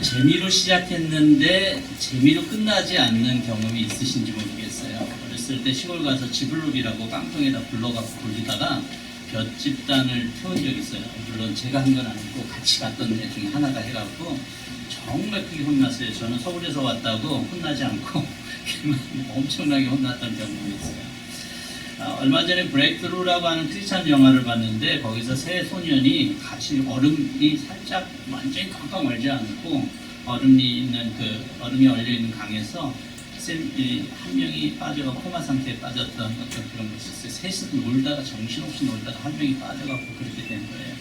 재미로 시작했는데 재미로 끝나지 않는 경험이 있으신지 모르겠어요. 어렸을 때 시골 가서 지블록이라고 깡통에다 불러갖고 돌리다가 볏집단을 태운 적이 있어요. 물론 제가 한 건 아니고 같이 갔던 애 중에 하나가 해갖고 정말 크게 혼났어요. 저는 서울에서 왔다고 혼나지 않고 엄청나게 혼났던 경험이 있어요. 얼마 전에 브레이크스루라고 하는 크리스찬 영화를 봤는데 거기서 세 소년이 같이 얼음이 살짝 완전히 깜깜 얼지 않고 얼음이 얼려 있는 강에서 한 명이 빠져가 코마 상태에 빠졌던 어떤 그런 것이 있어요. 셋이 놀다가 정신없이 놀다가 한 명이 빠져가고 그렇게 된 거예요.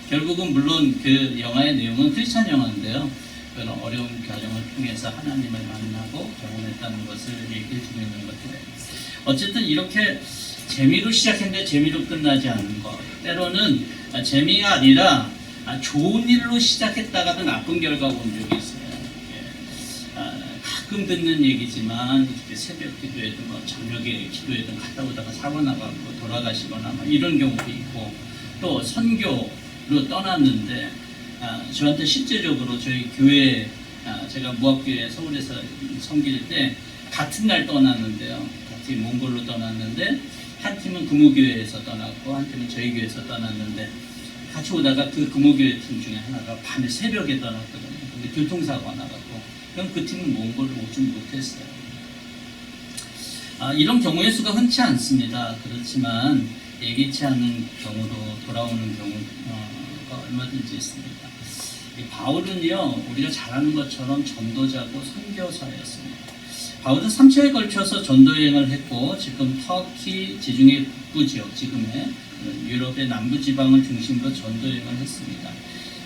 결국은 물론 그 영화의 내용은 크리스찬 영화인데요. 그런 어려운 과정을 통해서 하나님을 만나고 결혼했다는 것을 얘기해 주고 있는 것들이에요. 어쨌든 이렇게 재미로 시작했는데 재미로 끝나지 않는 것, 때로는 재미가 아니라 좋은 일로 시작했다가도 나쁜 결과가 온 적이 있어요. 가끔 듣는 얘기지만 이렇게 새벽 기도회든 저녁에 기도회든 갔다 오다가 사고 나가고 돌아가시거나 이런 경우도 있고, 또 선교로 떠났는데 저한테 실제적으로 저희 교회, 제가 무학교회 서울에서 섬길 때 같은 날 떠났는데요. 같이 몽골로 떠났는데 한 팀은 금호교회에서 떠났고 한 팀은 저희 교회에서 떠났는데 같이 오다가 그 금호교회 팀 중에 하나가 밤에 새벽에 떠났거든요. 근데 교통사고가 나갔고 그럼 그 팀은 몽골로 오지 못했어요. 이런 경우의 수가 흔치 않습니다. 그렇지만 예기치 않은 경우로 돌아오는 경우가 얼마든지 있습니다. 바울은요, 우리가 잘 아는 것처럼 전도자고 선교사였습니다. 바울은 3차에 걸쳐서 전도여행을 했고 지금 터키 지중해 북부 지역, 지금의 유럽의 남부 지방을 중심으로 전도여행을 했습니다.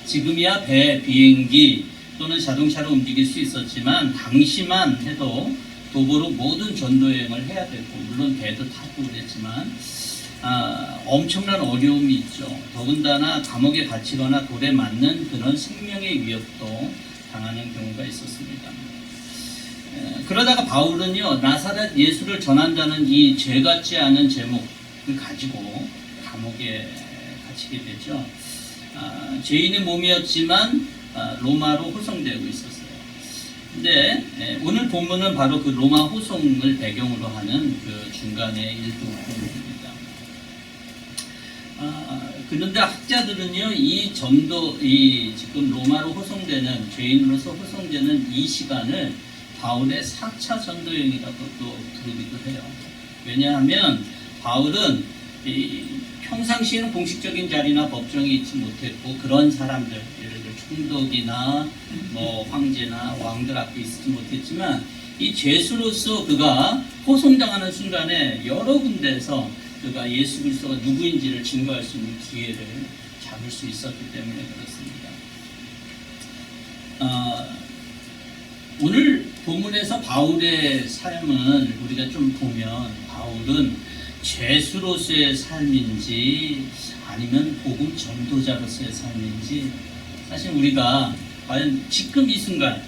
지금이야 배, 비행기 또는 자동차로 움직일 수 있었지만 당시만 해도 도보로 모든 전도여행을 해야 됐고, 물론 배도 타고 그랬지만 엄청난 어려움이 있죠. 더군다나 감옥에 갇히거나 돌에 맞는 그런 생명의 위협도 당하는 경우가 있었습니다. 그러다가 바울은요, 나사렛 예수를 전한다는 이 죄 같지 않은 제목을 가지고 감옥에 갇히게 되죠. 죄인의 몸이었지만 로마로 호송되고 있었어요. 근데 오늘 본문은 바로 그 로마 호송을 배경으로 하는 그 중간의 일부분입니다. 그런데 학자들은요, 이 지금 로마로 호송되는, 죄인으로서 호송되는 이 시간을 바울의 4차 전도여행이라고 또 부르기도 해요. 왜냐하면 바울은 평상시에는 공식적인 자리나 법정이 있지 못했고, 그런 사람들, 예를 들어 총독이나 황제나 왕들 앞에 있지 못했지만, 이 죄수로서 그가 호송당하는 순간에 여러 군데에서 그가 예수 그리스도가 누구인지를 증거할 수 있는 기회를 잡을 수 있었기 때문에 그렇습니다. 오늘 본문에서 바울의 삶을 우리가 좀 보면, 바울은 죄수로서의 삶인지 아니면 복음 전도자로서의 삶인지, 사실 우리가 과연 지금 이 순간,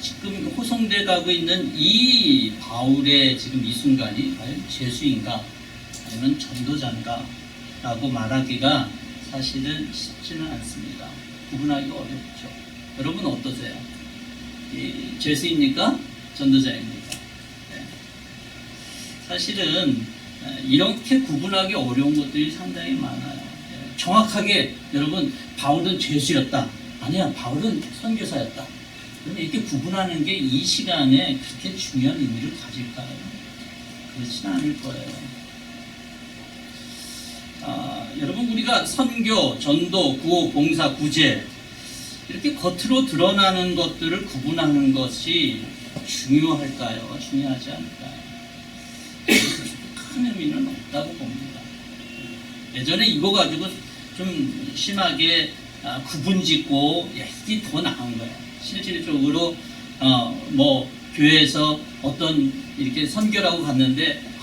지금 호송돼 가고 있는 이 바울의 지금 이 순간이 과연 죄수인가 아니면 전도자인가 라고 말하기가 사실은 쉽지는 않습니다. 구분하기가 어렵죠. 여러분 어떠세요? 죄수입니까? 전도자입니까? 네. 사실은 이렇게 구분하기 어려운 것들이 상당히 많아요. 정확하게 여러분 바울은 죄수였다, 아니야 바울은 선교사였다, 이렇게 구분하는 게 이 시간에 그렇게 중요한 의미를 가질까요? 그렇지는 않을 거예요. 여러분, 우리가 선교, 전도, 구호, 봉사, 구제 이렇게 겉으로 드러나는 것들을 구분하는 것이 중요할까요? 중요하지 않을까요? 큰 의미는 없다고 봅니다. 예전에 이거 가지고 좀 심하게 구분짓고 이게 더 나은 거예요. 실질적으로 교회에서 어떤 이렇게 선교라고 갔는데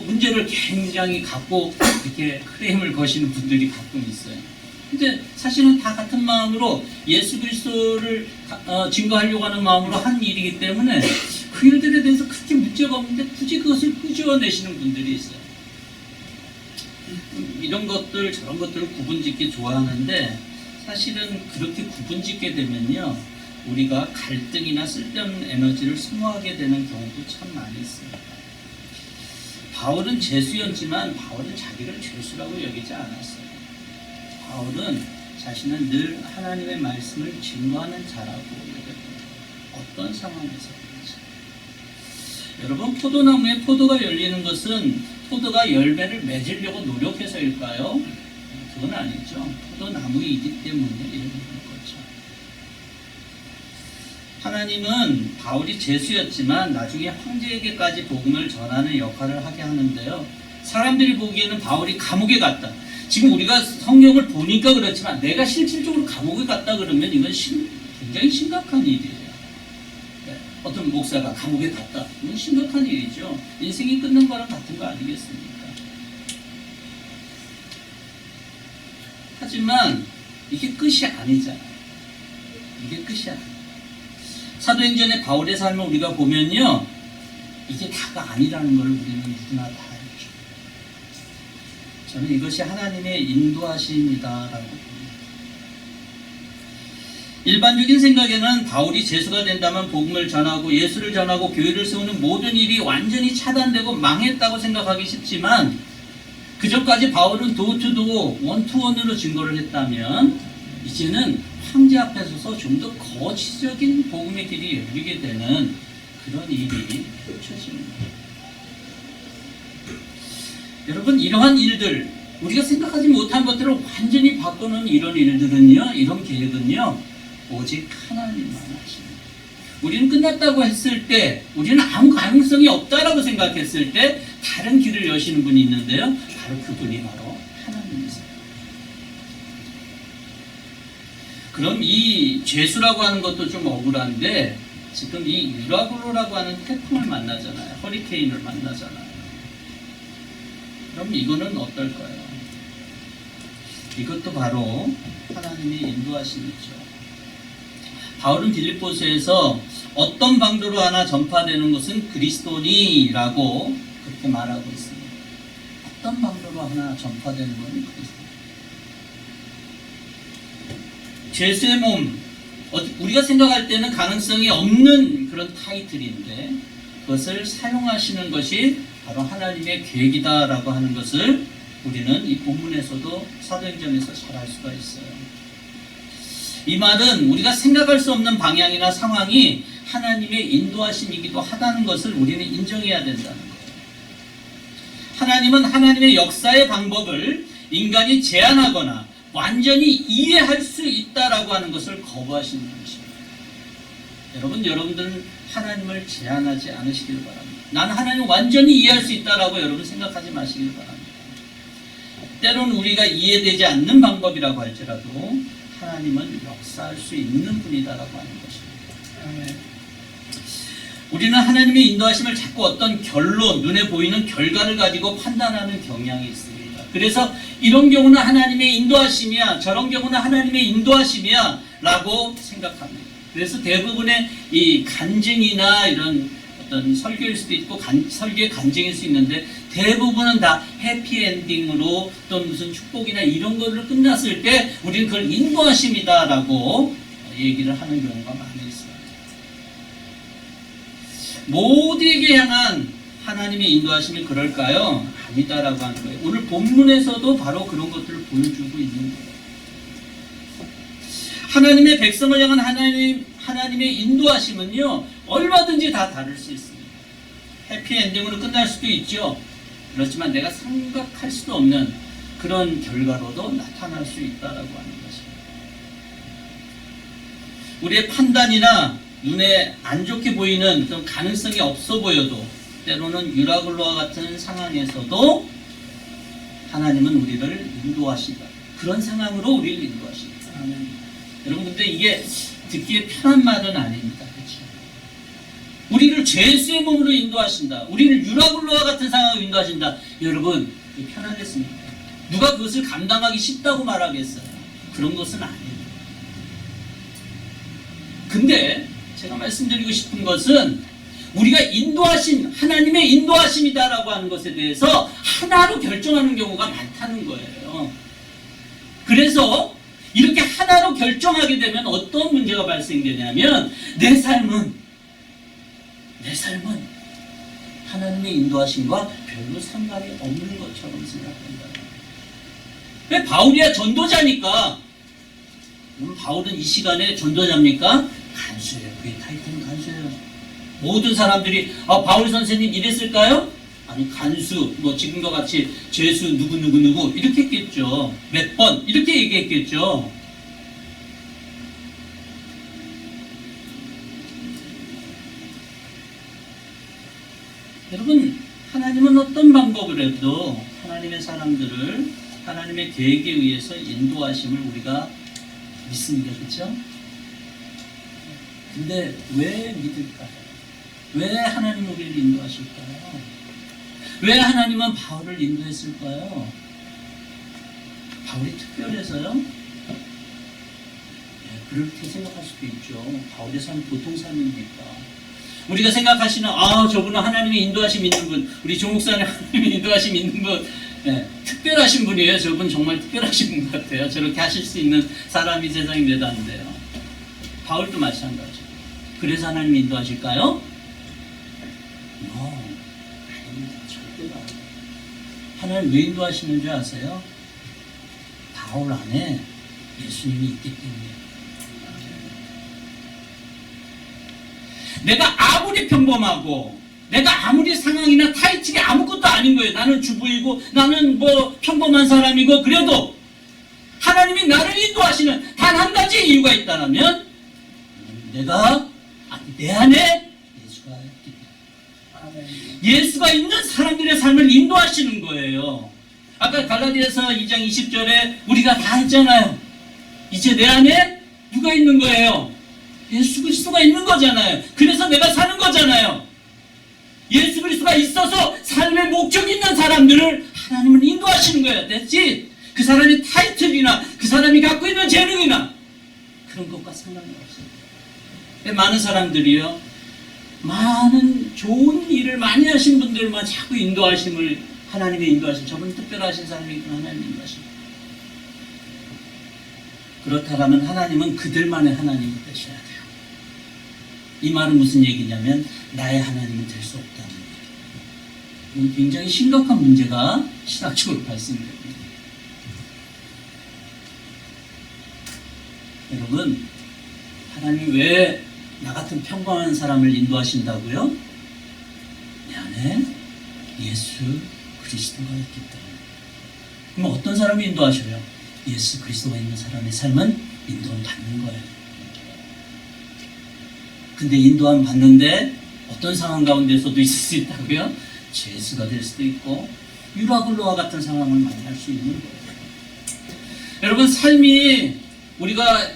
문제를 굉장히 갖고 이렇게 크레임을 거시는 분들이 가끔 있어요. 근데 사실은 다 같은 마음으로 예수 그리스도를 증거하려고 하는 마음으로 한 일이기 때문에 그 일들에 대해서 그렇게 문제가 없는데 굳이 그것을 끄집어내시는 분들이 있어요. 이런 것들 저런 것들을 구분짓기 좋아하는데, 사실은 그렇게 구분짓게 되면요, 우리가 갈등이나 쓸데없는 에너지를 소모하게 되는 경우도 참 많이 있습니다. 바울은 죄수였지만 바울은 자기를 죄수라고 여기지 않았어요. 바울은 자신은 늘 하나님의 말씀을 증거하는 자라고 여겼습니다. 어떤 상황에서든지. 여러분, 포도나무에 포도가 열리는 것은 포도가 열매를 맺으려고 노력해서일까요? 그건 아니죠. 포도나무이기 때문에 이런 거죠. 하나님은 바울이 죄수였지만 나중에 황제에게까지 복음을 전하는 역할을 하게 하는데요. 사람들이 보기에는 바울이 감옥에 갔다. 지금 우리가 성경을 보니까 그렇지만 내가 실질적으로 감옥에 갔다 그러면 이건 굉장히 심각한 일이에요. 네. 어떤 목사가 감옥에 갔다. 이건 심각한 일이죠. 인생이 끝난 거랑 같은 거 아니겠습니까? 하지만 이게 끝이 아니잖아요. 이게 끝이 아니에요. 사도행전의 바울의 삶을 우리가 보면요, 이게 다가 아니라는 걸 우리는 누구나 다 알죠. 저는 이것이 하나님의 인도하심이다라고 봅니다. 일반적인 생각에는 바울이 죄수가 된다면 복음을 전하고 예수를 전하고 교회를 세우는 모든 일이 완전히 차단되고 망했다고 생각하기 쉽지만, 그전까지 바울은 도어투도어 원투원으로 증거를 했다면 이제는 황제 앞에 서서 좀 더 거시적인 복음의 길이 열리게 되는 그런 일이 펼쳐집니다. 여러분, 이러한 일들, 우리가 생각하지 못한 것들을 완전히 바꾸는 이런 일들은요, 이런 계획은요, 오직 하나님만 하십니다. 우리는 끝났다고 했을 때, 우리는 아무 가능성이 없다라고 생각했을 때 다른 길을 여시는 분이 있는데요, 바로 그분이 바로 하나님이세요. 그럼 이 죄수라고 하는 것도 좀 억울한데, 지금 이 유라굴로라고 하는 태풍을 만나잖아요. 허리케인을 만나잖아요. 그럼 이거는 어떨까요? 이것도 바로 하나님의 인도하심이죠. 바울은 빌립보서에서 어떤 방도로 하나 전파되는 것은 그리스도니라고 그렇게 말하고 있습니다. 어떤 방도로 하나 전파되는 것은 그리스도. 죄수의 몸, 우리가 생각할 때는 가능성이 없는 그런 타이틀인데 그것을 사용하시는 것이 바로 하나님의 계획이다라고 하는 것을 우리는 이 본문에서도 사도행전에서 잘 알 수가 있어요. 이 말은 우리가 생각할 수 없는 방향이나 상황이 하나님의 인도하심이기도 하다는 것을 우리는 인정해야 된다는 거예요. 하나님은 하나님의 역사의 방법을 인간이 제한하거나 완전히 이해할 수 있다라고 하는 것을 거부하시는 것입니다. 여러분들은 하나님을 제한하지 않으시길 바랍니다. 나는 하나님을 완전히 이해할 수 있다라고 여러분 생각하지 마시길 바랍니다. 때로는 우리가 이해되지 않는 방법이라고 할지라도 하나님은 역사할 수 있는 분이다라고 하는 것입니다. 우리는 하나님의 인도하심을 자꾸 어떤 결론, 눈에 보이는 결과를 가지고 판단하는 경향이 있습니다. 그래서 이런 경우는 하나님의 인도하심이야, 저런 경우는 하나님의 인도하심이야 라고 생각합니다. 그래서 대부분의 이 간증이나 이런 어떤 설교일 수도 있고 설교의 간증일 수 있는데 대부분은 다 해피엔딩으로 또는 무슨 축복이나 이런 거를 끝났을 때 우리는 그걸 인도하심이다 라고 얘기를 하는 경우가 많이 있어요. 모두에게 향한 하나님의 인도하심이 그럴까요? 아니다라고 하는 거예요. 오늘 본문에서도 바로 그런 것들을 보여주고 있는 거예요. 하나님의 백성을 향한 하나님의 인도하심은요, 얼마든지 다 다를 수 있습니다. 해피엔딩으로 끝날 수도 있죠. 그렇지만 내가 생각할 수도 없는 그런 결과로도 나타날 수 있다라고 하는 것입니다. 우리의 판단이나 눈에 안 좋게 보이는 그런 가능성이 없어 보여도 때로는 유라굴로와 같은 상황에서도 하나님은 우리를 인도하신다. 그런 상황으로 우리를 인도하신다. 여러분, 근데 이게 듣기에 편한 말은 아닙니다. 그렇죠? 우리를 죄수의 몸으로 인도하신다. 우리를 유라굴로와 같은 상황으로 인도하신다. 여러분, 그게 편하겠습니까? 누가 그것을 감당하기 쉽다고 말하겠어요? 그런 것은 아니에요. 근데 제가 말씀드리고 싶은 것은 우리가 인도하신 하나님의 인도하심이다라고 하는 것에 대해서 하나로 결정하는 경우가 많다는 거예요. 그래서 이렇게 하나로 결정하게 되면 어떤 문제가 발생되냐면 내 삶은 하나님의 인도하심과 별로 상관이 없는 것처럼 생각된다. 왜? 바울이야 전도자니까. 그럼 바울은 이 시간에 전도자입니까? 간수예요. 그의 타이틀은 간수예요. 모든 사람들이 바울 선생님 이랬을까요? 아니, 간수, 뭐 지금과 같이 죄수 누구 이렇게 했겠죠. 몇 번 이렇게 얘기했겠죠. 여러분, 하나님은 어떤 방법을 해도 하나님의 사람들을 하나님의 계획에 의해서 인도하심을 우리가 믿습니다. 그렇죠? 근데 왜 믿을까요? 왜 하나님 우리를 인도하실까요? 왜 하나님은 바울을 인도했을까요? 바울이 특별해서요? 네, 그렇게 생각할 수도 있죠. 바울의 삶 보통 삶입니까? 우리가 생각하시는 저분은 하나님의 인도하심 있는 분, 우리 조목사님 하나님의 인도하심 있는 분, 네, 특별하신 분이에요. 저분 정말 특별하신 분 같아요. 저렇게 하실 수 있는 사람이 세상에 대단한데요. 바울도 마찬가지. 그래서 하나님 인도하실까요? 아닙니다. 절대로 아닙니다. 하나님 왜 인도하시는 줄 아세요? 바울 안에 예수님이 있기 때문에. 내가 아무리 평범하고 내가 아무리 상황이나 타이틀이 아무것도 아닌 거예요. 나는 주부이고 나는 뭐 평범한 사람이고 그래도 하나님이 나를 인도하시는 단 한 가지 이유가 있다면 내 안에 예수가 있기 때문에. 예수가 있는 사람들의 삶을 인도하시는 거예요. 아까 갈라디아서 2장 20절에 우리가 다 했잖아요. 이제 내 안에 누가 있는 거예요? 예수 그리스도가 있는 거잖아요. 그래서 내가 사는 거잖아요. 예수 그리스도가 있어서 삶의 목적이 있는 사람들을 하나님은 인도하시는 거예요. 됐지? 그 사람의 타이틀이나 그 사람이 갖고 있는 재능이나 그런 것과 상관이 없어요. 많은 사람들이요, 많은 좋은 일을 많이 하신 분들만 자꾸 하나님의 인도하심, 저분 특별하신 사람이구나, 하나님 인도하심. 그렇다면 하나님은 그들만의 하나님이 되셔야 돼요. 이 말은 무슨 얘기냐면 나의 하나님은 될 수 없다는 얘기예요. 이건 굉장히 심각한 문제가 신학적으로 발생됩니다. 여러분, 하나님 왜 나 같은 평범한 사람을 인도하신다고요? 내 안에 예수 그리스도가 있기 때문에. 그럼 어떤 사람이 인도하셔요? 예수 그리스도가 있는 사람의 삶은 인도를 받는 거예요. 근데 인도함 받는데 어떤 상황 가운데서도 있을 수 있다고요? 죄수가 될 수도 있고 유라굴로와 같은 상황을 만날 수 있는 거예요. 여러분, 삶이 우리가 다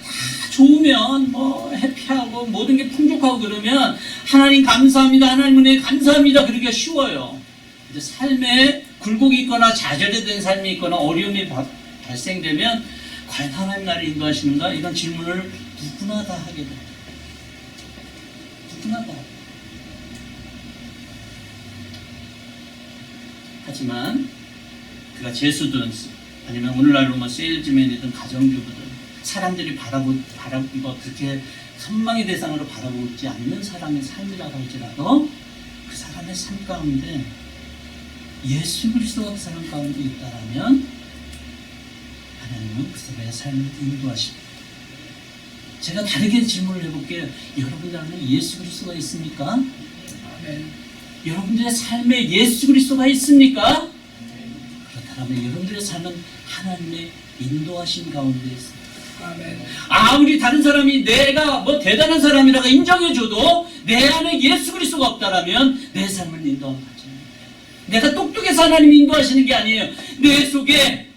좋으면 뭐 해피하고 모든 게 풍족하고 그러면 하나님 감사합니다, 하나님 은혜 감사합니다 그러기가 쉬워요. 근데 삶에 굴곡이 있거나 좌절된 삶이 있거나 어려움이 발생되면 과연 하나님 나를 인도하시는가? 이런 질문을 누구나 다 하게 됩니다. 누구나 다. 하지만 그가 재수든 아니면 오늘날로 뭐 세일즈맨이든 가정주부든 사람들이 그렇게 선망의 대상으로 바라보지 않는 사람의 삶이라고 할지라도 그 사람의 삶 가운데 예수 그리스도가 그 사람 가운데 있다라면 하나님은 그 사람의 삶을 인도하십니다. 제가 다르게 질문을 해볼게요. 여러분들 안에 예수 그리스도가 있습니까? 아멘. 여러분들의 삶에 예수 그리스도가 있습니까? 아멘. 그렇다면 여러분들의 삶은 하나님의 인도하신 가운데 있습니다. 아멘. 아무리 다른 사람이 내가 뭐 대단한 사람이라고 인정해줘도 내 안에 예수 그리스도가 없다라면 내 삶을 인도하지 않아요. 내가 똑똑해서 하나님이 인도하시는 게 아니에요. 내 속에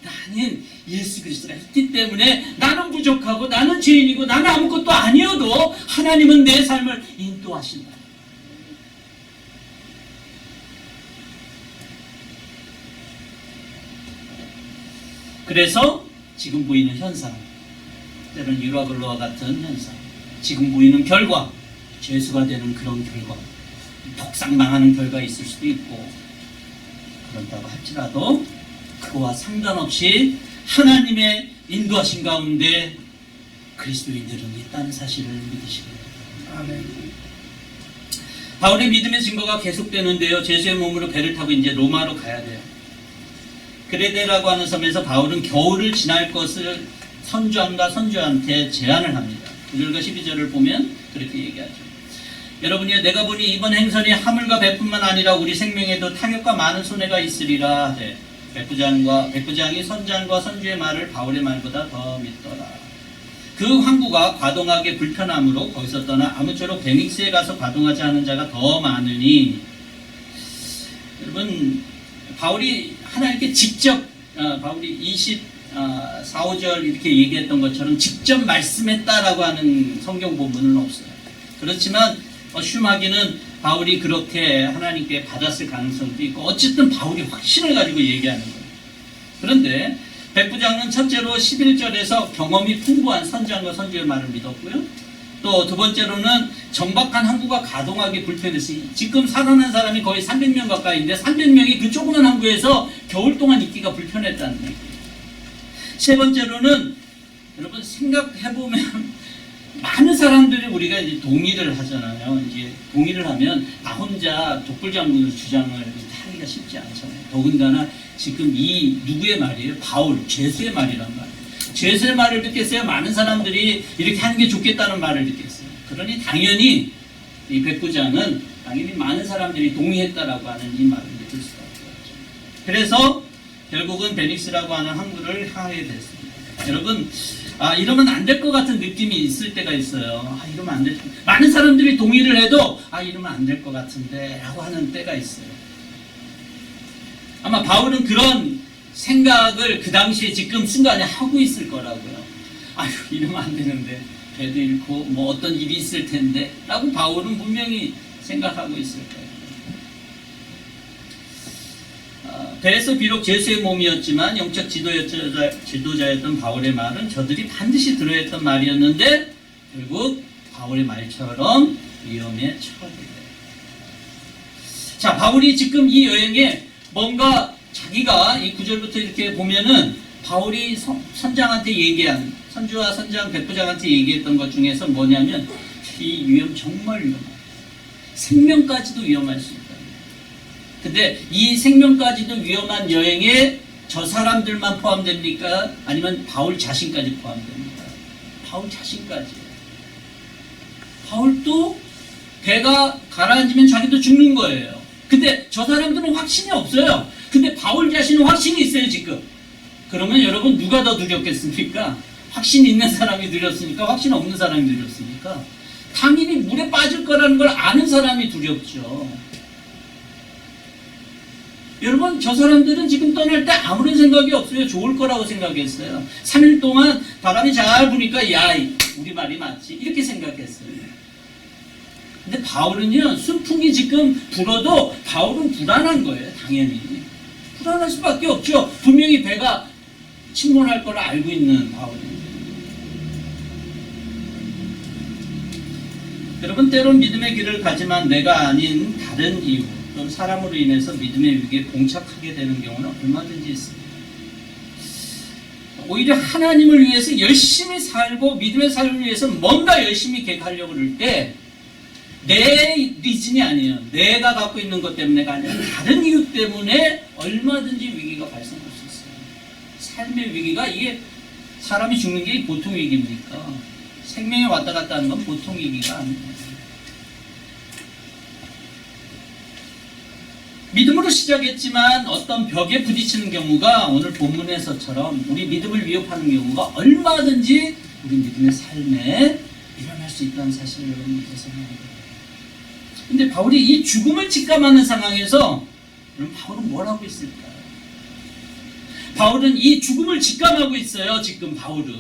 나는 예수 그리스도가 있기 때문에 나는 부족하고 나는 죄인이고 나는 아무것도 아니어도 하나님은 내 삶을 인도하신다. 그래서 지금 보이는 현상, 때로는 유라굴로와 같은 현상, 지금 보이는 결과, 죄수가 되는 그런 결과, 독상망하는 결과가 있을 수도 있고, 그런다고 할지라도 그와 상관없이 하나님의 인도하신 가운데 그리스도인들은 있다는 사실을 믿으시기 바랍니다. 아멘. 바울의 믿음의 증거가 계속되는데요. 제수의 몸으로 배를 타고 이제 로마로 가야 돼요. 그레데라고 하는 섬에서 바울은 겨울을 지날 것을 선주함과 선주한테 제안을 합니다. 9절과 12절을 보면 그렇게 얘기하죠. 여러분이 내가 보니 이번 행선이 하물과 배뿐만 아니라 우리 생명에도 타격과 많은 손해가 있으리라. 네. 백부장이 선장과 선주의 말을 바울의 말보다 더 믿더라. 그 항구가 과동하게 불편함으로 거기서 떠나 아무쪼록 베닉스에 가서 과동하지 않은 자가 더 많으니, 여러분 바울이 하나님께 직접 바울이 24, 5절 이렇게 얘기했던 것처럼 직접 말씀했다라고 하는 성경 본문은 없어요. 그렇지만 슈마기는 바울이 그렇게 하나님께 받았을 가능성도 있고, 어쨌든 바울이 확신을 가지고 얘기하는 거예요. 그런데 백부장은 첫째로 11절에서 경험이 풍부한 선장과 선주의 말을 믿었고요. 또 두 번째로는 정박한 항구가 가동하기 불편해서, 지금 살아난 사람이 거의 300명 가까이인데 300명이 그 조그만 항구에서 겨울 동안 있기가 불편했다는 얘기예요. 세 번째로는 여러분 생각해보면 많은 사람들이 우리가 이제 동의를 하잖아요. 이제 동의를 하면 나 혼자 독불장군을 주장을 하기가 쉽지 않잖아요. 더군다나 지금 이 누구의 말이에요? 바울, 죄수의 말이란 말이에요. 죄수의 말을 듣겠어요? 많은 사람들이 이렇게 하는 게 좋겠다는 말을 듣겠어요. 그러니 당연히 이 백부장은 당연히 많은 사람들이 동의했다라고 하는 이 말을 믿을 수가 없죠. 그래서 결국은 베닉스라고 하는 항구를 향하게 됐습니다. 여러분, 이러면 안 될 것 같은 느낌이 있을 때가 있어요. 이러면 안 될, 많은 사람들이 동의를 해도 이러면 안 될 것 같은데 라고 하는 때가 있어요. 아마 바울은 그런 생각을 그 당시에 지금 순간에 하고 있을 거라고요. 이러면 안 되는데, 배도 잃고 뭐 어떤 일이 있을 텐데 라고 바울은 분명히 생각하고 있을 거예요. 배에서 비록 제수의 몸이었지만 영적 지도자였던 바울의 말은 저들이 반드시 들어야 했던 말이었는데, 결국 바울의 말처럼 위험에 처하게 돼요. 자, 바울이 지금 이 여행에 뭔가 자기가 이 9절부터 이렇게 보면은 바울이 선장한테 얘기한, 선주와 선장 백부장한테 얘기했던 것 중에서 뭐냐면, 이 위험 정말 위험하다. 생명까지도 위험할 수 있다. 근데 이 생명까지도 위험한 여행에 저 사람들만 포함됩니까? 아니면 바울 자신까지 포함됩니까? 바울 자신까지예요. 바울도 배가 가라앉으면 자기도 죽는 거예요. 근데 저 사람들은 확신이 없어요. 근데 바울 자신은 확신이 있어요, 지금. 그러면 여러분 누가 더 두렵겠습니까? 확신 있는 사람이 두렵습니까? 확신 없는 사람이 두렵습니까? 당연히 물에 빠질 거라는 걸 아는 사람이 두렵죠. 여러분, 저 사람들은 지금 떠날 때 아무런 생각이 없어요. 좋을 거라고 생각했어요. 3일 동안 바람이 잘 부니까 우리 말이 맞지, 이렇게 생각했어요. 근데 바울은요, 순풍이 지금 불어도 바울은 불안한 거예요. 당연히 불안할 수밖에 없죠. 분명히 배가 침몰할 걸 알고 있는 바울입니다. 여러분, 때론 믿음의 길을 가지만 내가 아닌 다른 이유 또는 사람으로 인해서 믿음의 위기에 봉착하게 되는 경우는 얼마든지 있습니다. 오히려 하나님을 위해서 열심히 살고 믿음의 삶을 위해서 뭔가 열심히 계획하려고 그럴 때 내 리즌이 아니에요. 내가 갖고 있는 것 때문에가 아니라 다른 이유 때문에 얼마든지 위기가 발생할 수 있어요. 삶의 위기가, 이게 사람이 죽는 게 보통 위기입니까? 생명이 왔다 갔다 하는 건 보통 위기가 아닙니다. 믿음으로 시작했지만 어떤 벽에 부딪히는 경우가 오늘 본문에서처럼 우리 믿음을 위협하는 경우가 얼마든지 우리 믿음의 삶에 일어날 수 있다는 사실을 여러분 믿어서 합니다. 근데 바울이 이 죽음을 직감하는 상황에서 그럼 바울은 뭘 하고 있을까요? 바울은 이 죽음을 직감하고 있어요. 지금 바울은.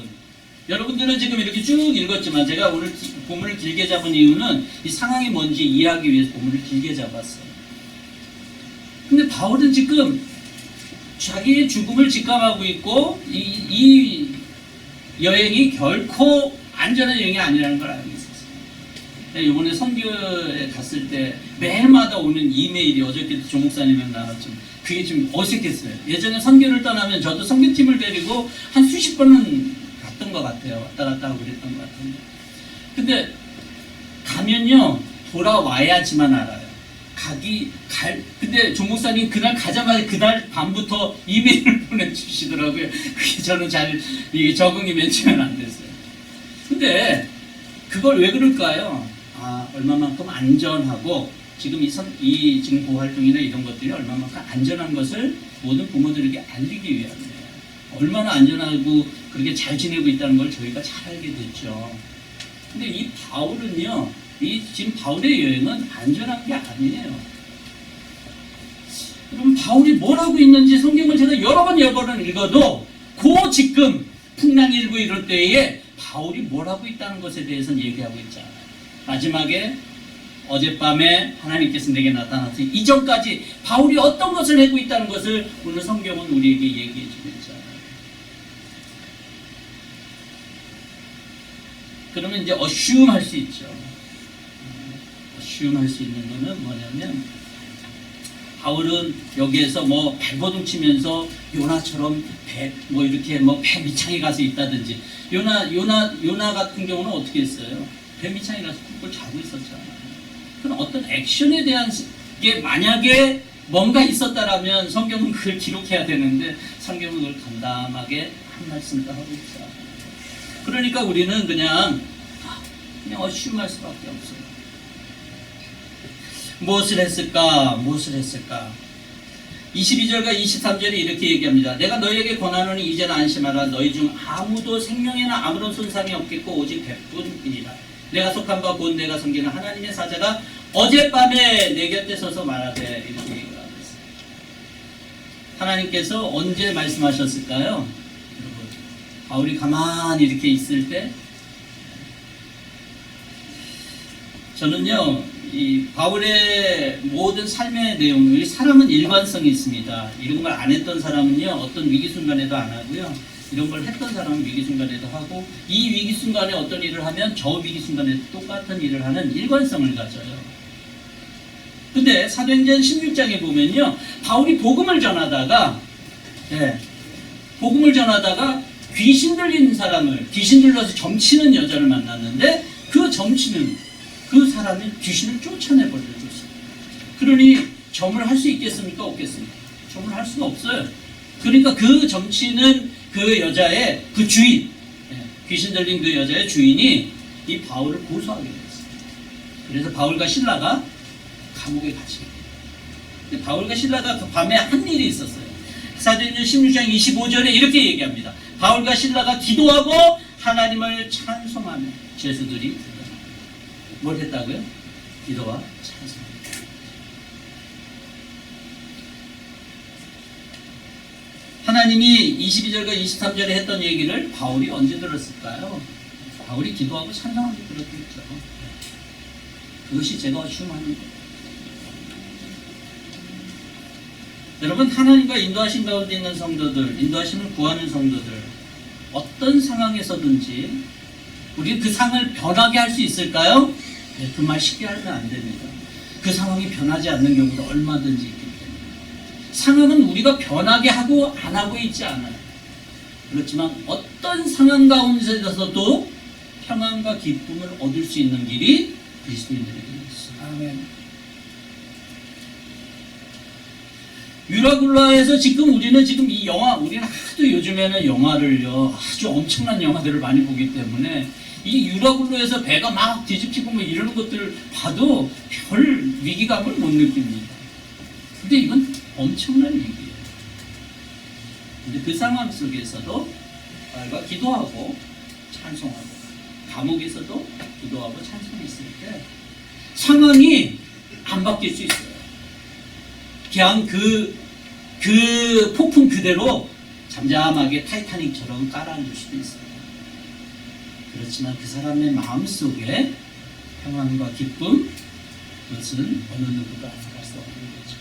여러분들은 지금 이렇게 쭉 읽었지만 제가 오늘 본문을 길게 잡은 이유는 이 상황이 뭔지 이해하기 위해서 본문을 길게 잡았어요. 근데 바울은 지금 자기의 죽음을 직감하고 있고 이 여행이 결코 안전한 여행이 아니라는 걸 알고 있었어요. 이번에 선교에 갔을 때 매일마다 오는 이메일이, 어저께도 조 목사님이랑 나왔지만 그게 좀 어색했어요. 예전에 선교를 떠나면 저도 선교팀을 데리고 한 수십 번은 갔던 것 같아요. 왔다 갔다 하고 그랬던 것 같은데. 근데 가면요, 돌아와야지만 알아요. 근데 조 목사님 그날 가자마자 그날 밤부터 이메일을 보내주시더라고요. 그게 저는 이게 적응이 맨 처음엔 안 됐어요. 근데 그걸 왜 그럴까요? 얼마만큼 안전하고 지금 지금 고활동이나 이런 것들이 얼마만큼 안전한 것을 모든 부모들에게 알리기 위함이에요. 얼마나 안전하고 그렇게 잘 지내고 있다는 걸 저희가 잘 알게 됐죠. 근데 이 바울은요, 지금 바울의 여행은 안전한 게 아니에요. 그럼 바울이 뭘 하고 있는지 성경을 제가 여러 번 읽어도 지금 풍랑이 일고 이럴 때에 바울이 뭘 하고 있다는 것에 대해서는 얘기하고 있지 않아요. 마지막에 어젯밤에 하나님께서 내게 나타나서 이전까지 바울이 어떤 것을 하고 있다는 것을 오늘 성경은 우리에게 얘기해 주고 있잖아요. 그러면 이제 assume 할 수 있죠. assume 할 수 있는 거는 뭐냐면, 바울은 여기에서 뭐 발버둥 치면서 요나처럼 이렇게 배 밑창에 가서 있다든지, 요나 같은 경우는 어떻게 했어요? 배 밑창에 가서 푹 자고 있었잖아요. 그럼 어떤 액션에 대한 게 만약에 뭔가 있었다라면 성경은 그걸 기록해야 되는데 성경은 그걸 담담하게 한 말씀도 하고 있죠. 그러니까 우리는 그냥 assume할 수밖에 없어요. 무엇을 했을까? 22절과 23절에 이렇게 얘기합니다. 내가 너희에게 권하노니 이제는 안심하라. 너희 중 아무도 생명에나 아무런 손상이 없겠고 오직 백분이니라. 내가 속한 바 곧 내가 섬기는 하나님의 사자가 어젯밤에 내 곁에 서서 말하되, 이렇게 얘기를 하고 있어요. 하나님께서 언제 말씀하셨을까요? 여러분, 바울이 가만히 이렇게 있을 때, 저는요, 이 바울의 모든 삶의 내용, 사람은 일관성이 있습니다. 이런 걸 안 했던 사람은요, 어떤 위기 순간에도 안 하고요, 이런 걸 했던 사람은 위기 순간에도 하고, 이 위기 순간에 어떤 일을 하면 저 위기 순간에도 똑같은 일을 하는 일관성을 가져요. 근데 사도행전 16장에 보면요, 바울이 복음을 전하다가 귀신 들려서 점치는 여자를 만났는데, 그 사람이 귀신을 쫓아내버려줬어요. 그러니 점을 할 수 있겠습니까? 없겠습니까? 점을 할 수가 없어요. 그러니까 그 점치는 그 여자의 그 주인, 귀신 들린 그 여자의 주인이 이 바울을 고소하게 됐어요. 그래서 바울과 실라가 감옥에 갇히게 돼요. 근데 바울과 실라가 그 밤에 한 일이 있었어요. 사도행전 16장 25절에 이렇게 얘기합니다. 바울과 실라가 기도하고 하나님을 찬송하며 죄수들이 뭘 했다고요? 기도와 찬송. 하나님이 22절과 23절에 했던 얘기를 바울이 언제 들었을까요? 바울이 기도하고 찬송하고 들었겠죠. 그것이 제가 흉하는 거예요. 여러분, 하나님과 인도하신 가운데 있는 성도들, 인도하심을 구하는 성도들, 어떤 상황에서든지 우리 그 상황을 변하게 할 수 있을까요? 그 말 쉽게 하면 안 됩니다. 그 상황이 변하지 않는 경우도 얼마든지 있기 때문에. 상황은 우리가 변하게 하고 안 하고 있지 않아요. 그렇지만 어떤 상황 가운데서도 평안과 기쁨을 얻을 수 있는 길이 그리스도인들에게 있습니다. 아멘. 유라굴라에서 우리는 이 영화, 우리는 하도 요즘에는 영화를요, 아주 엄청난 영화들을 많이 보기 때문에 이 유라굴로에서 배가 막 뒤집히고 뭐 이러는 것들을 봐도 별 위기감을 못 느낍니다. 근데 이건 엄청난 위기예요. 근데 그 상황 속에서도 바울과 기도하고 찬송하고, 감옥에서도 기도하고 찬송했을 때 상황이 안 바뀔 수 있어요. 그냥 그 폭풍 그대로 잠잠하게 타이타닉처럼 깔아앉을 수도 있어요. 그렇지만 그 사람의 마음속에 평안과 기쁨, 그것은 어느 누구도 알아갈 수 없는 거죠.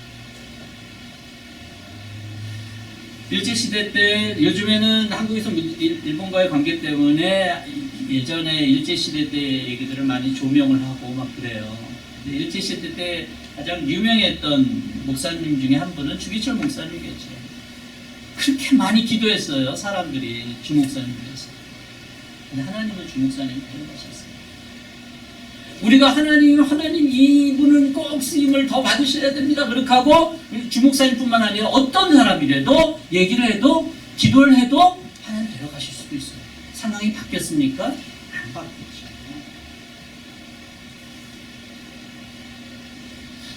일제시대 때, 요즘에는 한국에서 일본과의 관계 때문에 예전에 일제시대 때 얘기들을 많이 조명을 하고 막 그래요. 일제시대 때 가장 유명했던 목사님 중에 한 분은 주기철 목사님이었죠. 그렇게 많이 기도했어요. 사람들이 주목사님 위해서. 근데 하나님은 주목사님을 데려가셨어요. 우리가 하나님 이분은 꼭 쓰임을 더 받으셔야 됩니다. 그렇게 하고 주목사님뿐만 아니라 어떤 사람이라도 얘기를 해도 기도를 해도 하나님 데려가실 수도 있어요. 상황이 바뀌었습니까? 안 바뀌었죠.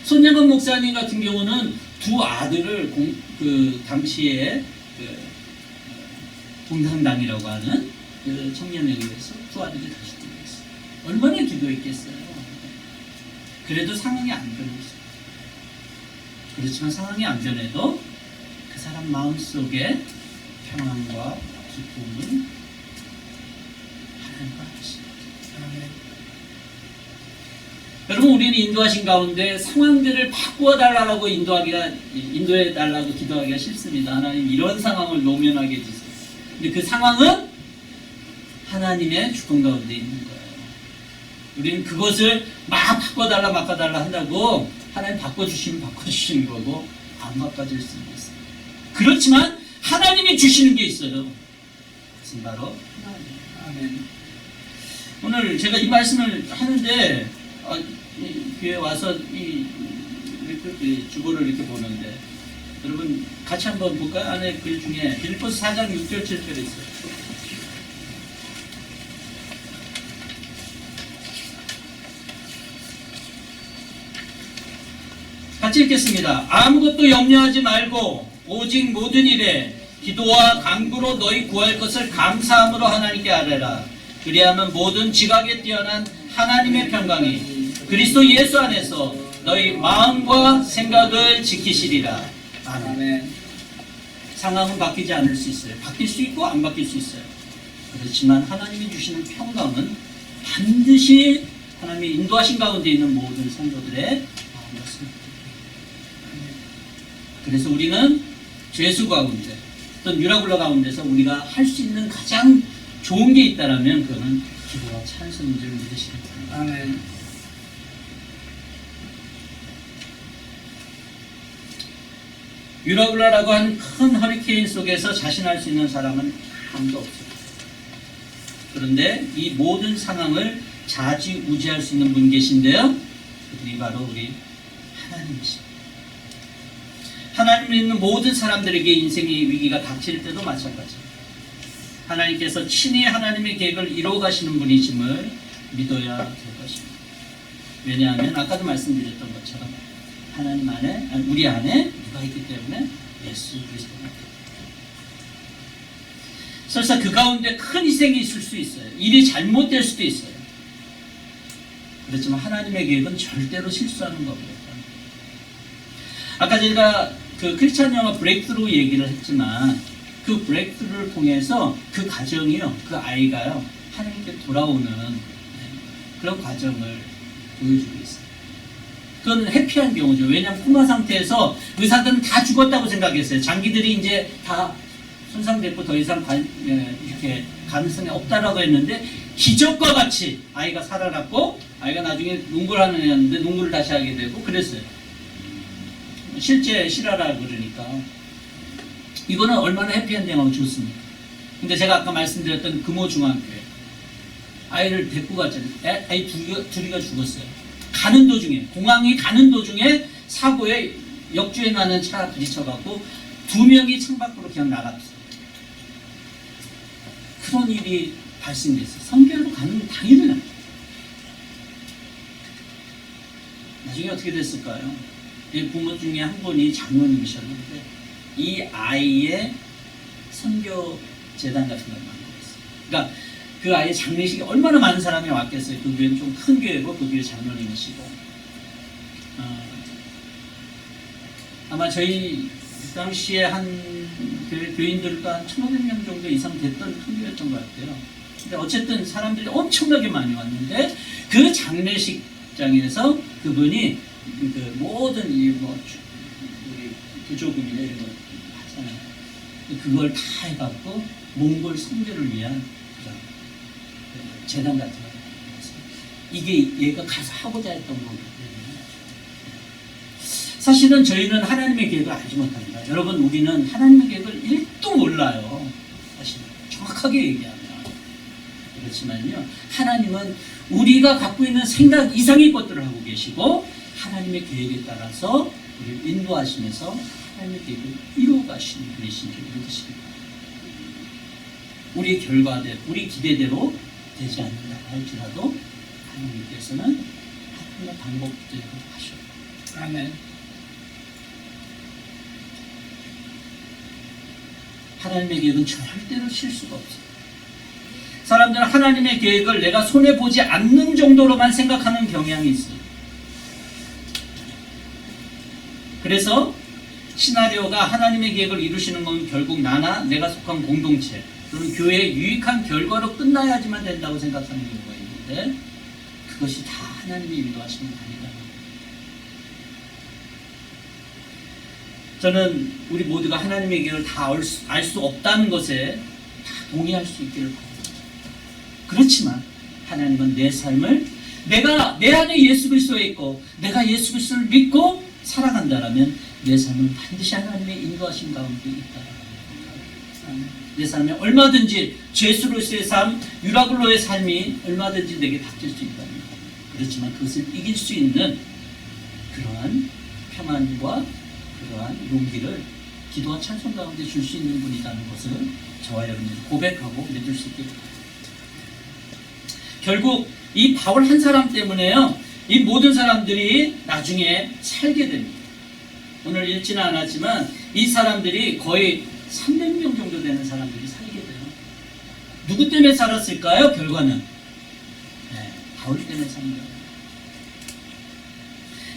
손예건 목사님 같은 경우는 두 아들을 당시에 동상당이라고 하는 그 청년에 의해서 두 아들이 다 죽게 됐어요. 얼마나 기도했겠어요. 그래도 상황이 안 변했어요. 그렇지만 상황이 안 변해도 그 사람 마음속에 평안과 기쁨은 하나님과 하십니다. 여러분, 우리는 인도하신 가운데 상황들을 바꾸어 달라고 인도해 달라고 기도하기가 쉽습니다. 하나님 이런 상황을 노면하게 해주세요. 근데 그 상황은 하나님의 주권 가운데 있는 거예요. 우리는 그것을 막 바꿔달라 한다고 하나님 바꿔주시면 바꿔주시는 거고 안 바꿔줄 수 있어요. 그렇지만 하나님이 주시는 게 있어요. 그것은 바로 하나님. 오늘 제가 이 말씀을 하는데 교회 와서 이 주보를 이렇게 보는데 여러분 같이 한번 볼까요? 안에 글 중에 빌립보서 4장 6절 7절에 있어요. 같이 읽겠습니다. 아무것도 염려하지 말고 오직 모든 일에 기도와 간구로 너희 구할 것을 감사함으로 하나님께 아뢰라. 그리하면 모든 지각에 뛰어난 하나님의 평강이 그리스도 예수 안에서 너희 마음과 생각을 지키시리라. 아멘. 상황은 바뀌지 않을 수 있어요. 바뀔 수 있고 안 바뀔 수 있어요. 그렇지만 하나님이 주시는 평강은 반드시 하나님이 인도하신 가운데 있는 모든 성도들의 마음이었습니다. 그래서 우리는 죄수 가운데 어떤 유라굴라 가운데서 우리가 할 수 있는 가장 좋은 게 있다라면 그거는 기도와 찬송인 줄 믿으시기 바랍니다. 아멘. 유라굴라라고 한 큰 허리케인 속에서 자신할 수 있는 사람은 아무도 없어요. 그런데 이 모든 상황을 좌지우지할 수 있는 분 계신데요. 그들이 바로 우리 하나님이십니다. 하나님을 믿는 모든 사람들에게 인생의 위기가 닥칠 때도 마찬가지입니다. 하나님께서 친히 하나님의 계획을 이루어 가시는 분이심을 믿어야 될 것입니다. 왜냐하면 아까도 말씀드렸던 것처럼 하나님 안에, 우리 안에 누가 있기 때문에 예수 그리스도가 있기 때문에. 설사 그 가운데 큰 희생이 있을 수 있어요. 일이 잘못될 수도 있어요. 그렇지만 하나님의 계획은 절대로 실수하는 겁니다. 아까 제가 그 크리스찬 영화 브레이크스루 얘기를 했지만 그 브레이크스루를 통해서 그 가정이요, 그 아이가요, 하나님께 돌아오는 그런 과정을 보여주고 있어요. 그건 해피한 경우죠. 왜냐하면 코마 상태에서 의사들은 다 죽었다고 생각했어요. 장기들이 이제 다 손상됐고 더 이상 이렇게 가능성이 없다라고 했는데 기적과 같이 아이가 살아났고 아이가 나중에 농구를 하는 애였는데 농구를 다시 하게 되고 그랬어요. 실제 실화라 그러니까 이거는 얼마나 해피엔딩하고 좋습니까? 근데 제가 아까 말씀드렸던 금호 중앙교회 아이를 데리고 갔잖아요. 아이 둘이가 죽었어요. 가는 도중에 공항에 가는 도중에 사고에 역주행하는 차 부딪혀갖고 2명이 창밖으로 그냥 나갔어요. 그런 일이 발생됐어요. 성교로 가는 당일날. 나중에 어떻게 됐을까요? 이 부모 중에 한 분이 장로님이셨는데 이 아이의 선교 재단 같은 걸 만들었어요. 그러니까 그 아이의 장례식에 얼마나 많은 사람이 왔겠어요. 그 교회는 좀 큰 교회고 그 교회 장로님이시고 아마 저희 그 당시에 한 교인들도 한 1,500명 정도 이상 됐던 큰 교회였던 것 같아요. 근데 어쨌든 사람들이 엄청나게 많이 왔는데 그 장례식장에서 그분이 그 모든 우리 부조금이나 이런 거 하잖아요. 그걸 다 해갖고 몽골 선교를 위한 그런 재단 같은 거. 이게 얘가 가서 하고자 했던 거거든요. 사실은 저희는 하나님의 계획을 알지 못합니다. 여러분, 우리는 하나님의 계획을 1도 몰라요. 사실 정확하게 얘기하면. 그렇지만요, 하나님은 우리가 갖고 있는 생각 이상의 것들을 하고 계시고 하나님의 계획에 따라서 우리를 인도하시면서 하나님의 계획을 이루어가시는 분이신 줄 믿으십니다. 우리의 결과대로, 우리 기대대로 되지 않는다고 할지라도 하나님께서는 하나님의 방법대로 하셔요. 아멘. 하나님의 계획은 절대로 실수가 없어요. 사람들은 하나님의 계획을 내가 손해보지 않는 정도로만 생각하는 경향이 있어요. 그래서 시나리오가 하나님의 계획을 이루시는 건 결국 나나 내가 속한 공동체 또는 교회의 유익한 결과로 끝나야지만 된다고 생각하는 경우가 있는데 그것이 다 하나님이 인도하시는 게 아니다. 저는 우리 모두가 하나님의 계획을 다 알 수 없다는 것에 다 동의할 수 있기를 바랍니다. 그렇지만 하나님은 내 삶을 내가 내 안에 예수 그리스도에 있고 내가 예수 그리스도를 믿고 살아간다라면 내 삶은 반드시 하나님의 인도하심 가운데 있다. 내 삶에 얼마든지 죄수로서의 삶, 유라굴로의 삶이 얼마든지 내게 바뀔 수 있답니다. 그렇지만 그것을 이길 수 있는 그러한 평안과 그러한 용기를 기도와 찬송 가운데 줄 수 있는 분이라는 것을 저와 여러분들이 고백하고 믿을 수 있게 됩니다. 결국 이 바울 한 사람 때문에요, 이 모든 사람들이 나중에 살게 됩니다. 오늘 읽지는 않았지만 이 사람들이 거의 300명 정도 되는 사람들이 살게 돼요. 누구 때문에 살았을까요? 결과는 바울 때문에 산 거예요.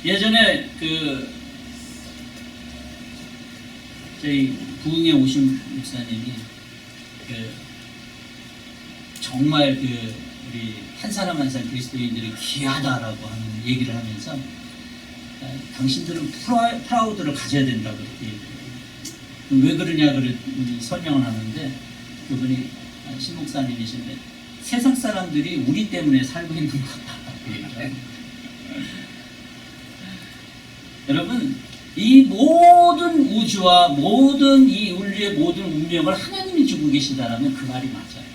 예전에 저희 부흥에 오신 목사님이 정말 우리 한 사람 한 사람 그리스도인들이 귀하다라고 하는 얘기를 하면서 당신들은 프라우드를 가져야 된다고 그렇게 얘기해요. 왜 그러냐 설명을 하는데 그분이 신목사님이신데 세상 사람들이 우리 때문에 살고 있는 것 같다고 얘기해요. 여러분, 이 모든 우주와 모든 이 인류의 모든 운명을 하나님이 주고 계신다라면 그 말이 맞아요.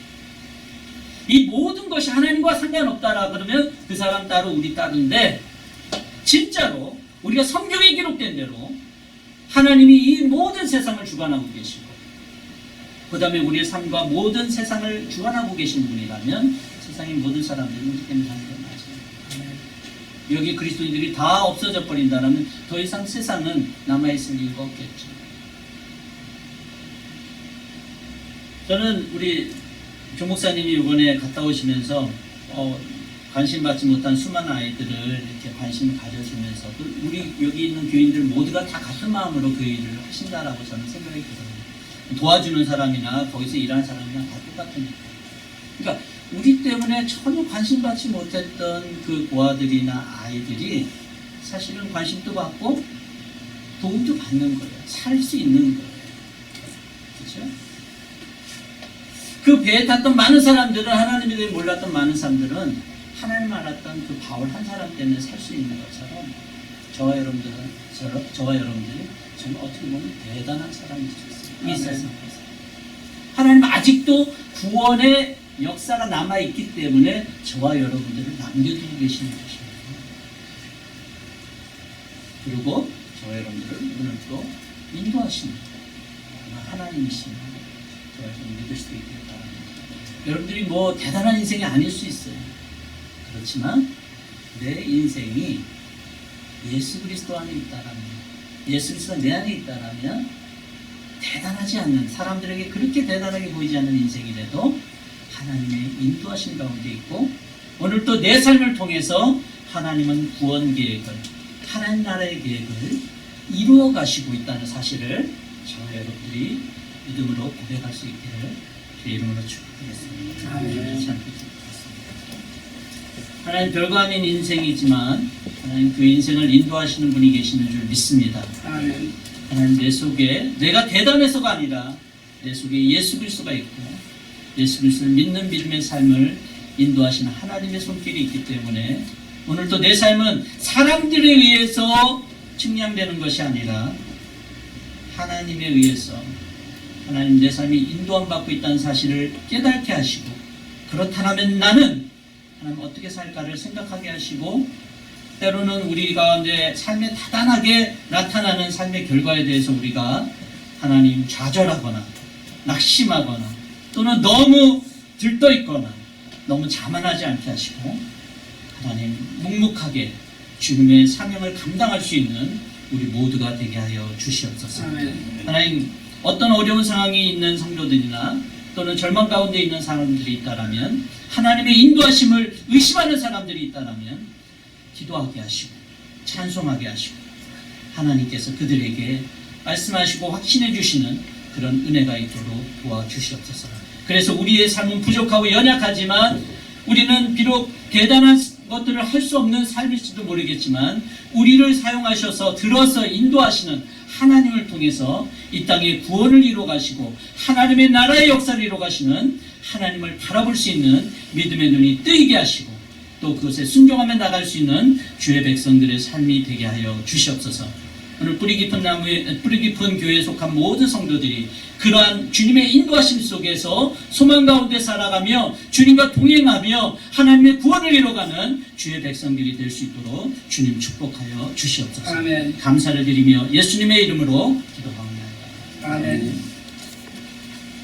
이 모든 것이 하나님과 상관없다라 그러면 그 사람 따로 우리 따로인데 진짜로 우리가 성경에 기록된 대로 하나님이 이 모든 세상을 주관하고 계시고 그 다음에 우리의 삶과 모든 세상을 주관하고 계신 분이라면 세상의 모든 사람들이 우리 때문에 사는 게 맞아요. 여기 그리스도인들이 다 없어져 버린다면 더 이상 세상은 남아있을 이유가 없겠죠. 저는 우리 조 목사님이 이번에 갔다 오시면서 관심 받지 못한 수많은 아이들을 이렇게 관심을 가져주면서 우리 여기 있는 교인들 모두가 다 같은 마음으로 그 일을 하신다라고 저는 생각이 들어요. 도와주는 사람이나 거기서 일하는 사람이나 다 똑같으니까. 그러니까 우리 때문에 전혀 관심 받지 못했던 그 고아들이나 아이들이 사실은 관심도 받고 도움도 받는 거예요. 살 수 있는 거예요. 그렇죠? 그 배에 탔던 많은 사람들은, 하나님에 대해 몰랐던 많은 사람들은 하나님 알았던 그 바울 한 사람 때문에 살 수 있는 것처럼 저와 여러분들이 정말 어떻게 보면 대단한 사람이 있었어요. 이 세상에서. 하나님 아직도 구원의 역사가 남아있기 때문에 저와 여러분들을 남겨두고 계시는 것입니다. 그리고 저와 여러분들을 오늘 또 인도하시는 하나님이시는 저와 여러분 믿을 수 있게 바랍니다. 여러분들이 뭐 대단한 인생이 아닐 수 있어요. 그렇지만 내 인생이 예수 그리스도 안에 있다라면, 예수 그리스도가 내 안에 있다라면 대단하지 않는, 사람들에게 그렇게 대단하게 보이지 않는 인생이라도 하나님의 인도하신 가운데 있고, 오늘 또 내 삶을 통해서 하나님은 구원 계획을, 하나님 나라의 계획을 이루어 가시고 있다는 사실을 저와 여러분들이 믿음으로 고백할 수 있기를 주의 이름으로 축복하겠습니다. 아멘. 하나님 별거 아닌 인생이지만 하나님 그 인생을 인도하시는 분이 계시는 줄 믿습니다. 아멘. 하나님 내 속에 내가 대단해서가 아니라 내 속에 예수 그리스도가 있고 예수 그리스도를 믿는 믿음의 삶을 인도하시는 하나님의 손길이 있기 때문에 오늘도 내 삶은 사람들에 의해서 측량되는 것이 아니라 하나님에 의해서 하나님 내 삶이 인도함 받고 있다는 사실을 깨닫게 하시고, 그렇다면 나는 하나님 어떻게 살까를 생각하게 하시고, 때로는 우리 가운데 삶에 다단하게 나타나는 삶의 결과에 대해서 우리가 하나님 좌절하거나 낙심하거나 또는 너무 들떠있거나 너무 자만하지 않게 하시고, 하나님 묵묵하게 주님의 사명을 감당할 수 있는 우리 모두가 되게 하여 주시옵소서. 하나님, 어떤 어려운 상황이 있는 성도들이나 또는 절망 가운데 있는 사람들이 있다라면, 하나님의 인도하심을 의심하는 사람들이 있다라면 기도하게 하시고 찬송하게 하시고 하나님께서 그들에게 말씀하시고 확신해 주시는 그런 은혜가 있도록 도와주시옵소서. 그래서 우리의 삶은 부족하고 연약하지만, 우리는 비록 대단한 것들을 할 수 없는 삶일지도 모르겠지만, 우리를 사용하셔서 들어서 인도하시는 하나님을 통해서 이 땅에 구원을 이루어 가시고 하나님의 나라의 역사를 이루어 가시는 하나님을 바라볼 수 있는 믿음의 눈이 뜨이게 하시고, 또 그것에 순종하며 나갈 수 있는 주의 백성들의 삶이 되게 하여 주시옵소서. 오늘 뿌리 깊은 교회에 속한 모든 성도들이 그러한 주님의 인도하심 속에서 소망 가운데 살아가며 주님과 동행하며 하나님의 구원을 이루어가는 주의 백성들이 될 수 있도록 주님 축복하여 주시옵소서. 아멘. 감사를 드리며 예수님의 이름으로 기도합니다. 아멘.